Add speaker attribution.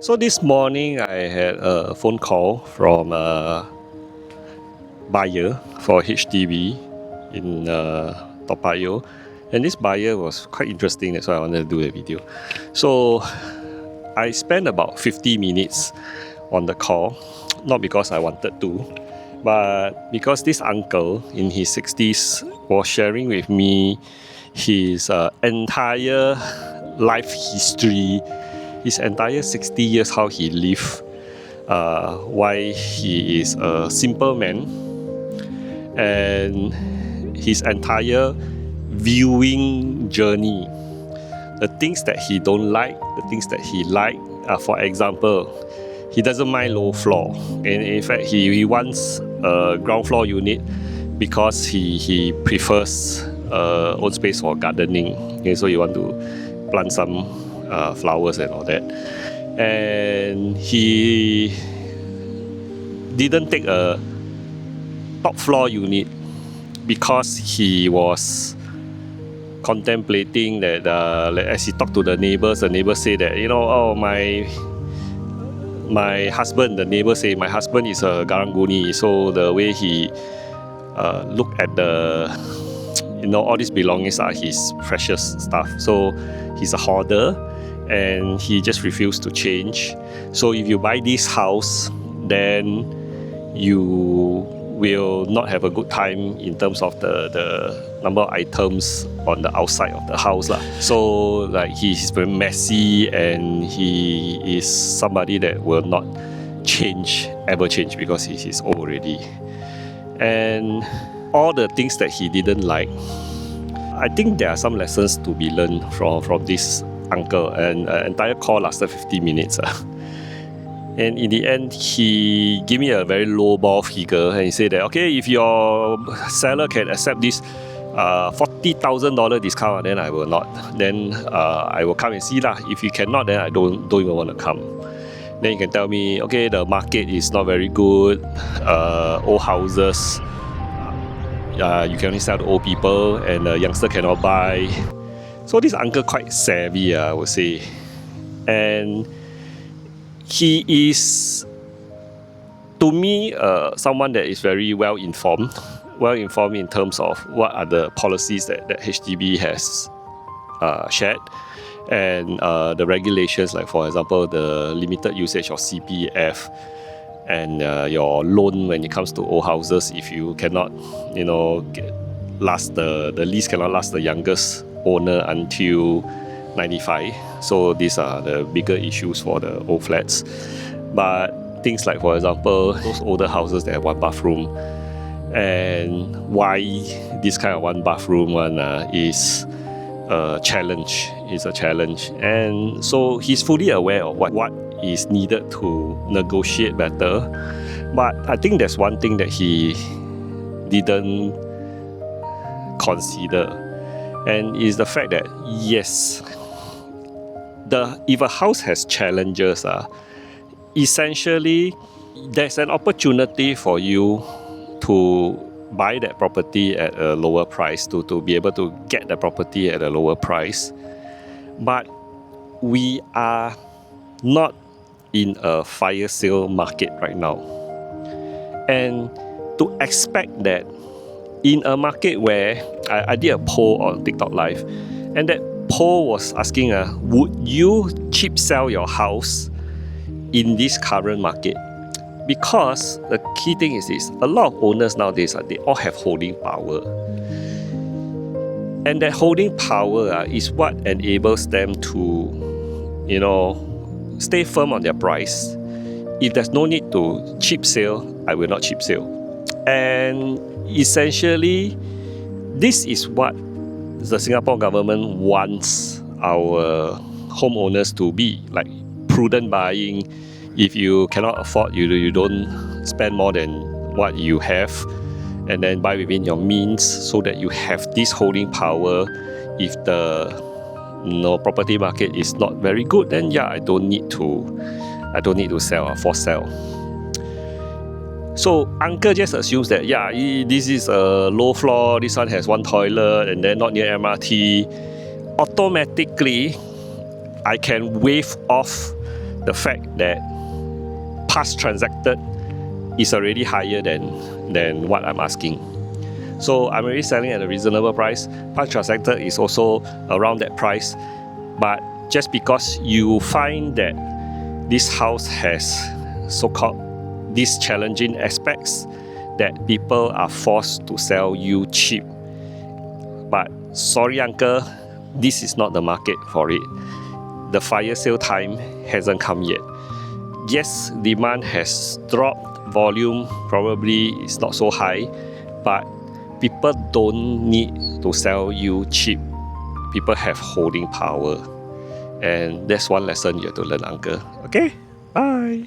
Speaker 1: So this morning I had a phone call from a buyer for HDB in Toa Payoh, and this buyer was quite interesting. That's why I wanted to do a video. So I spent about 50 minutes on the call, not because I wanted to, but because this uncle in his 60s was sharing with me his entire life history, his entire 60 years, how he lived, why he is a simple man, and his entire viewing journey, the things that he don't like, the things that he like. For example, he doesn't mind low floor, and in fact he wants a ground floor unit because he prefers own space for gardening. Okay, so you want to plant some flowers and all that, and he didn't take a top floor unit because he was contemplating that as he talked to the neighbors say that, oh, my husband, the neighbor say my husband is a Garang-guni, so the way he look at the all these belongings are his precious stuff, so he's a hoarder and he just refused to change. So if you buy this house, then you will not have a good time in terms of the number of items on the outside of the house lah. So like he's very messy, and he is somebody that will not ever change because he's old already. And all the things that he didn't like, I think there are some lessons to be learned from this uncle, and entire call lasted 50 minutes. And in the end, he gave me a very low ball figure, and he said that, okay, if your seller can accept this $40,000 discount, then I will not. Then I will come and see lah. If you cannot, then I don't even want to come. Then you can tell me, okay, the market is not very good, old houses, you can only sell to old people, and the youngster cannot buy. So this uncle quite savvy, I would say. And he is, to me, someone that is very well informed in terms of what are the policies that HDB has shared, and the regulations, like for example the limited usage of CPF, and your loan when it comes to old houses. If you cannot, last the lease cannot last the youngest owner until 95. So these are the bigger issues for the old flats. But things like, for example, those older houses that have one bathroom, and why this kind of one bathroom one is a challenge. It's a challenge. And so he's fully aware of what is needed to negotiate better. But I think there's one thing that he didn't consider, and is the fact that, yes, if a house has challenges, essentially there's an opportunity for you to buy that property at a lower price, to be able to get the property at a lower price. But we are not in a fire sale market right now. And to expect that in a market where I did a poll on TikTok Live, and that poll was asking, would you cheap sell your house in this current market? Because the key thing is this: a lot of owners nowadays, they all have holding power, and that holding power is what enables them to, stay firm on their price. If there's no need to cheap sale, I will not cheap sale. And essentially, this is what the Singapore government wants our homeowners to be, like prudent buying. If you cannot afford, you don't spend more than what you have, and then buy within your means, so that you have this holding power. If the property market is not very good, then I don't need to sell or force sell. So uncle just assumes that this is a low floor, this one has one toilet, and then not near MRT. Automatically, I can waive off the fact that past transacted is already higher than what I'm asking. So I'm already selling at a reasonable price. Past transacted is also around that price. But just because you find that this house has so-called these challenging aspects, that people are forced to sell you cheap. But sorry uncle, this is not the market for it. The fire sale time hasn't come yet. Yes, demand has dropped, volume probably is not so high, but people don't need to sell you cheap. People have holding power. And that's one lesson you have to learn, uncle. Okay, bye.